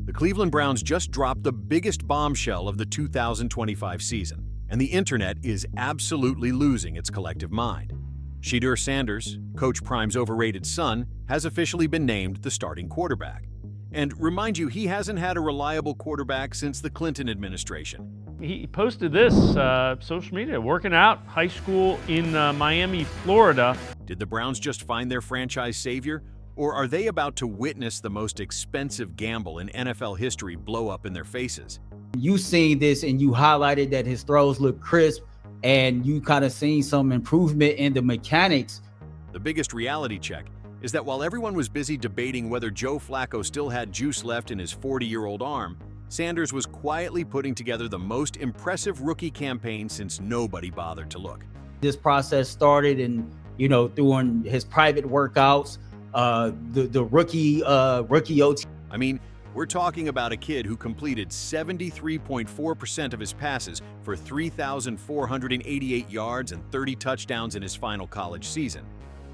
The Cleveland Browns just dropped the biggest bombshell of the 2025 season, and the internet is absolutely losing its collective mind. Shedeur Sanders, Coach Prime's overrated son, has officially been named the starting quarterback. And remind you, he hasn't had a reliable quarterback since the Clinton administration. He posted this, social media, working out, high school in Miami, Florida. Did the Browns just find their franchise savior? Or are they about to witness the most expensive gamble in NFL history blow up in their faces? You seen this and you highlighted that his throws look crisp and you kind of seen some improvement in the mechanics. The biggest reality check is that while everyone was busy debating whether Joe Flacco still had juice left in his 40-year-old arm, Sanders was quietly putting together the most impressive rookie campaign since nobody bothered to look. This process started doing his private workouts, the rookie OT. I mean, we're talking about a kid who completed 73.4% of his passes for 3,488 yards and 30 touchdowns in his final college season,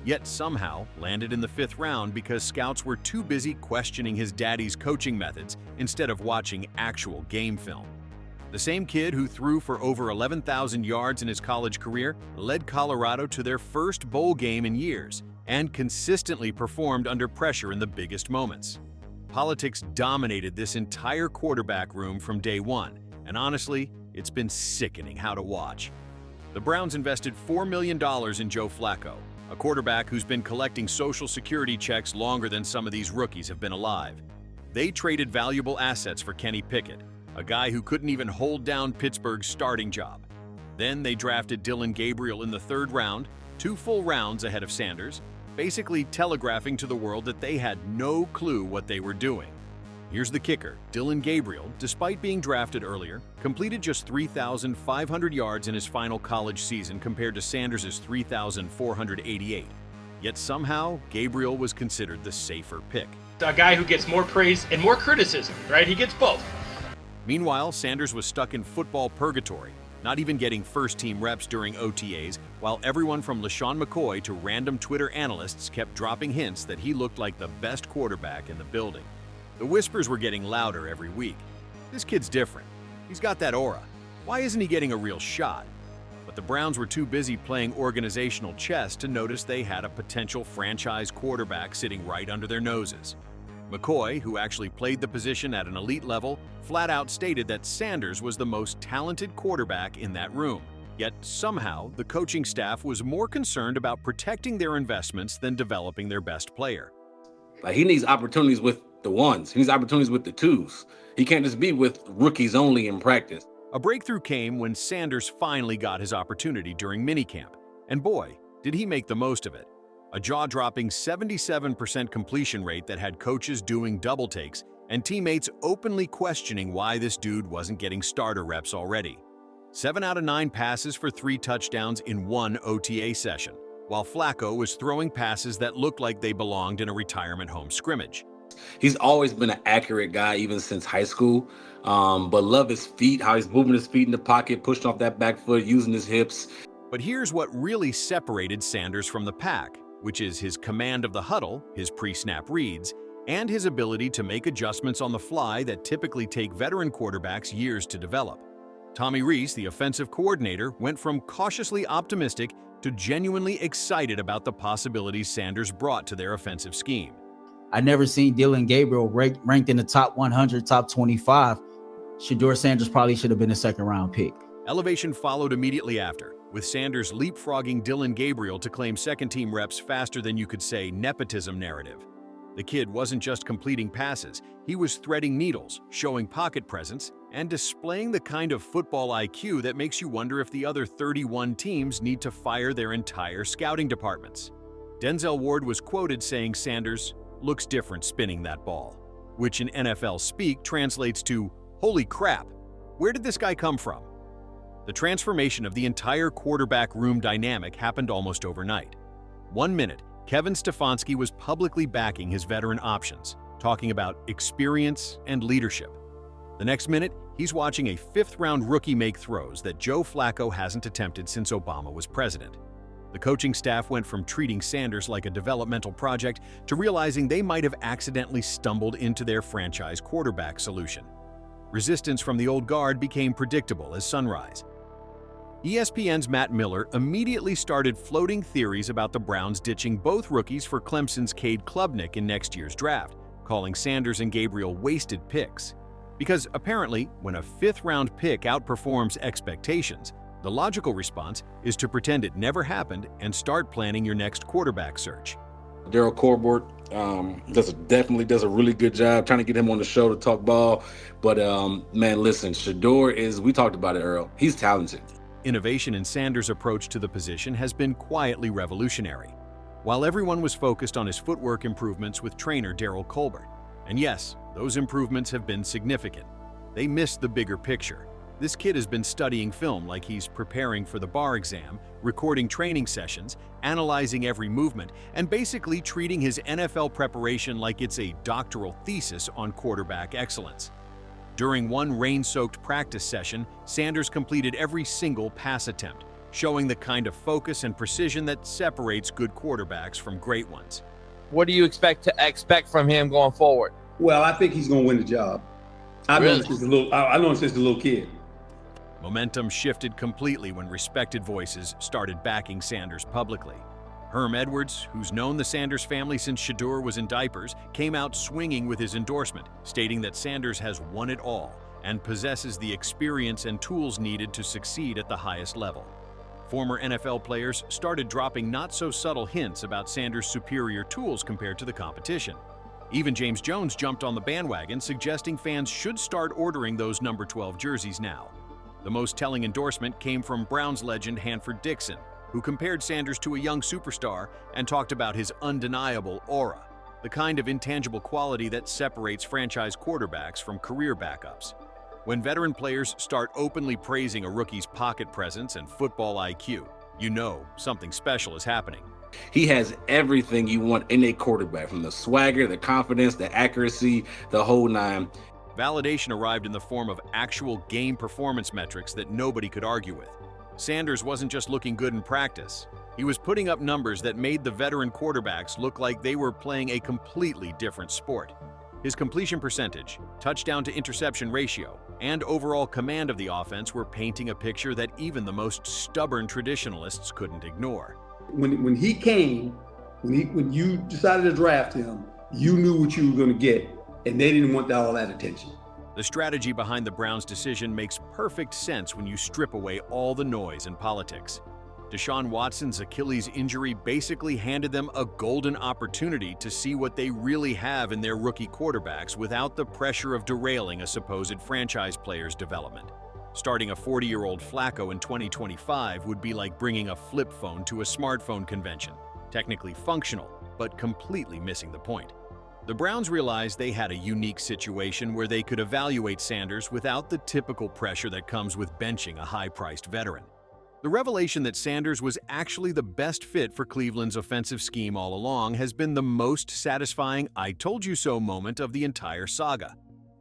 yet somehow landed in the 5th round because scouts were too busy questioning his daddy's coaching methods instead of watching actual game film. The same kid who threw for over 11,000 yards in his college career led Colorado to their first bowl game in years and consistently performed under pressure in the biggest moments. Politics dominated this entire quarterback room from day one, and honestly, it's been sickening how to watch. The Browns invested $4 million in Joe Flacco, a quarterback who's been collecting Social Security checks longer than some of these rookies have been alive. They traded valuable assets for Kenny Pickett, a guy who couldn't even hold down Pittsburgh's starting job. Then they drafted Dillon Gabriel in the 3rd round, 2 full rounds ahead of Sanders, basically telegraphing to the world that they had no clue what they were doing. Here's the kicker. Dillon Gabriel, despite being drafted earlier, completed just 3,500 yards in his final college season compared to Sanders' 3,488. Yet somehow, Gabriel was considered the safer pick. A guy who gets more praise and more criticism, right? He gets both. Meanwhile, Sanders was stuck in football purgatory, not even getting first-team reps during OTAs, while everyone from LaShawn McCoy to random Twitter analysts kept dropping hints that he looked like the best quarterback in the building. The whispers were getting louder every week. This kid's different. He's got that aura. Why isn't he getting a real shot? But the Browns were too busy playing organizational chess to notice they had a potential franchise quarterback sitting right under their noses. McCoy, who actually played the position at an elite level, flat out stated that Sanders was the most talented quarterback in that room. Yet somehow, the coaching staff was more concerned about protecting their investments than developing their best player. Like, he needs opportunities with the ones. He needs opportunities with the twos. He can't just be with rookies only in practice. A breakthrough came when Sanders finally got his opportunity during minicamp. And boy, did he make the most of it. A jaw-dropping 77% completion rate that had coaches doing double takes and teammates openly questioning why this dude wasn't getting starter reps already. 7 out of 9 passes for 3 touchdowns in 1 OTA session, while Flacco was throwing passes that looked like they belonged in a retirement home scrimmage. He's always been an accurate guy, even since high school, but love his feet, how he's moving his feet in the pocket, pushing off that back foot, using his hips. But here's what really separated Sanders from the pack, which is his command of the huddle, his pre-snap reads, and his ability to make adjustments on the fly that typically take veteran quarterbacks years to develop. Tommy Rees, the offensive coordinator, went from cautiously optimistic to genuinely excited about the possibilities Sanders brought to their offensive scheme. I never seen Dillon Gabriel ranked in the top 100, top 25. Shedeur Sanders probably should have been a 2nd-round pick. Elevation followed immediately after, with Sanders leapfrogging Dillon Gabriel to claim 2nd-team reps faster than you could say nepotism narrative. The kid wasn't just completing passes, he was threading needles, showing pocket presence, and displaying the kind of football IQ that makes you wonder if the other 31 teams need to fire their entire scouting departments. Denzel Ward was quoted saying Sanders looks different spinning that ball, which in NFL speak translates to, "Holy crap, where did this guy come from?" The transformation of the entire quarterback room dynamic happened almost overnight. 1 minute, Kevin Stefanski was publicly backing his veteran options, talking about experience and leadership. The next minute, he's watching a 5th-round rookie make throws that Joe Flacco hasn't attempted since Obama was president. The coaching staff went from treating Sanders like a developmental project to realizing they might have accidentally stumbled into their franchise quarterback solution. Resistance from the old guard became predictable as sunrise. ESPN's Matt Miller immediately started floating theories about the Browns ditching both rookies for Clemson's Cade Klubnik in next year's draft, calling Sanders and Gabriel wasted picks. Because apparently, when a fifth-round pick outperforms expectations, the logical response is to pretend it never happened and start planning your next quarterback search. Daryl Corbett definitely does a really good job trying to get him on the show to talk ball. But man, listen, Shedeur we talked about it, Earl. He's talented. Innovation in Sanders' approach to the position has been quietly revolutionary. While everyone was focused on his footwork improvements with trainer Daryl Colbert, and yes, those improvements have been significant, they missed the bigger picture. This kid has been studying film like he's preparing for the bar exam, recording training sessions, analyzing every movement, and basically treating his NFL preparation like it's a doctoral thesis on quarterback excellence. During one rain-soaked practice session, Sanders completed every single pass attempt, showing the kind of focus and precision that separates good quarterbacks from great ones. What do you expect from him going forward? Well, I think he's going to win the job. I know it's just a little kid. Momentum shifted completely when respected voices started backing Sanders publicly. Herm Edwards, who's known the Sanders family since Shedeur was in diapers, came out swinging with his endorsement, stating that Sanders has won it all and possesses the experience and tools needed to succeed at the highest level. Former NFL players started dropping not-so-subtle hints about Sanders' superior tools compared to the competition. Even James Jones jumped on the bandwagon, suggesting fans should start ordering those number 12 jerseys now. The most telling endorsement came from Browns legend Hanford Dixon, who compared Sanders to a young superstar and talked about his undeniable aura, the kind of intangible quality that separates franchise quarterbacks from career backups. When veteran players start openly praising a rookie's pocket presence and football IQ, you know something special is happening. He has everything you want in a quarterback, from the swagger, the confidence, the accuracy, the whole nine. Validation arrived in the form of actual game performance metrics that nobody could argue with. Sanders wasn't just looking good in practice. He was putting up numbers that made the veteran quarterbacks look like they were playing a completely different sport. His completion percentage, touchdown to interception ratio, and overall command of the offense were painting a picture that even the most stubborn traditionalists couldn't ignore. When he came, when you decided to draft him, you knew what you were going to get, and they didn't want all that attention. The strategy behind the Browns' decision makes perfect sense when you strip away all the noise and politics. Deshaun Watson's Achilles injury basically handed them a golden opportunity to see what they really have in their rookie quarterbacks without the pressure of derailing a supposed franchise player's development. Starting a 40-year-old Flacco in 2025 would be like bringing a flip phone to a smartphone convention, technically functional, but completely missing the point. The Browns realized they had a unique situation where they could evaluate Sanders without the typical pressure that comes with benching a high-priced veteran. The revelation that Sanders was actually the best fit for Cleveland's offensive scheme all along has been the most satisfying "I told you so" moment of the entire saga.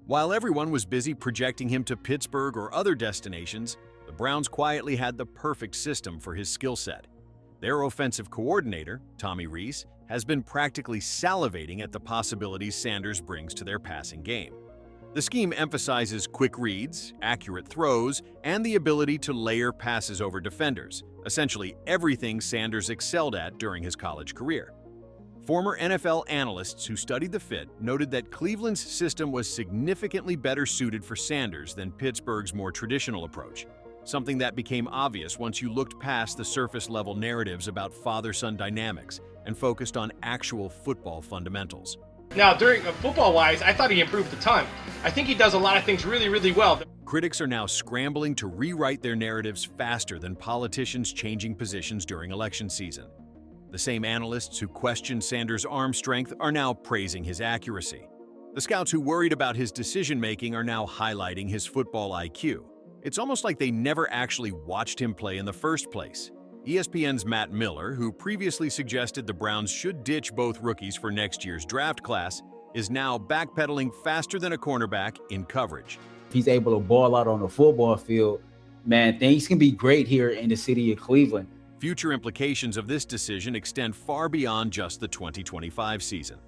While everyone was busy projecting him to Pittsburgh or other destinations, the Browns quietly had the perfect system for his skill set. Their offensive coordinator, Tommy Rees, has been practically salivating at the possibilities Sanders brings to their passing game. The scheme emphasizes quick reads, accurate throws, and the ability to layer passes over defenders, essentially everything Sanders excelled at during his college career. Former NFL analysts who studied the fit noted that Cleveland's system was significantly better suited for Sanders than Pittsburgh's more traditional approach, something that became obvious once you looked past the surface-level narratives about father-son dynamics and focused on actual football fundamentals. Now, during football-wise, I thought he improved a ton. I think he does a lot of things really, really well. Critics are now scrambling to rewrite their narratives faster than politicians changing positions during election season. The same analysts who questioned Sanders' arm strength are now praising his accuracy. The scouts who worried about his decision-making are now highlighting his football IQ. It's almost like they never actually watched him play in the first place. ESPN's Matt Miller, who previously suggested the Browns should ditch both rookies for next year's draft class, is now backpedaling faster than a cornerback in coverage. If he's able to ball out on the football field, man, things can be great here in the city of Cleveland. Future implications of this decision extend far beyond just the 2025 season.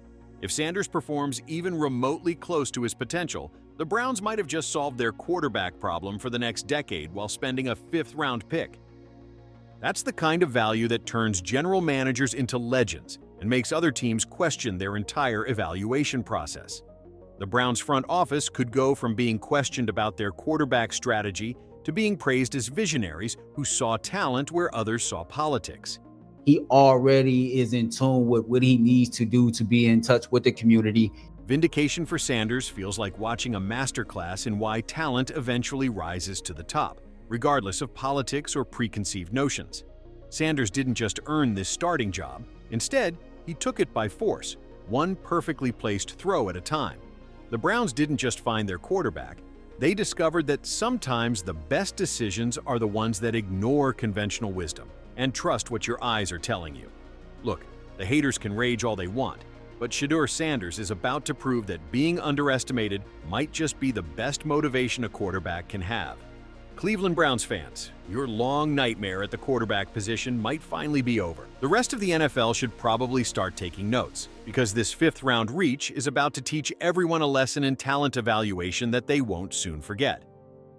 If Sanders performs even remotely close to his potential, the Browns might have just solved their quarterback problem for the next decade while spending a fifth-round pick. That's the kind of value that turns general managers into legends and makes other teams question their entire evaluation process. The Browns front office could go from being questioned about their quarterback strategy to being praised as visionaries who saw talent where others saw politics. He already is in tune with what he needs to do to be in touch with the community. Vindication for Sanders feels like watching a masterclass in why talent eventually rises to the top, regardless of politics or preconceived notions. Sanders didn't just earn this starting job. Instead, he took it by force, one perfectly placed throw at a time. The Browns didn't just find their quarterback. They discovered that sometimes the best decisions are the ones that ignore conventional wisdom and trust what your eyes are telling you. Look, the haters can rage all they want, but Shedeur Sanders is about to prove that being underestimated might just be the best motivation a quarterback can have. Cleveland Browns fans, your long nightmare at the quarterback position might finally be over. The rest of the NFL should probably start taking notes, because this fifth-round reach is about to teach everyone a lesson in talent evaluation that they won't soon forget.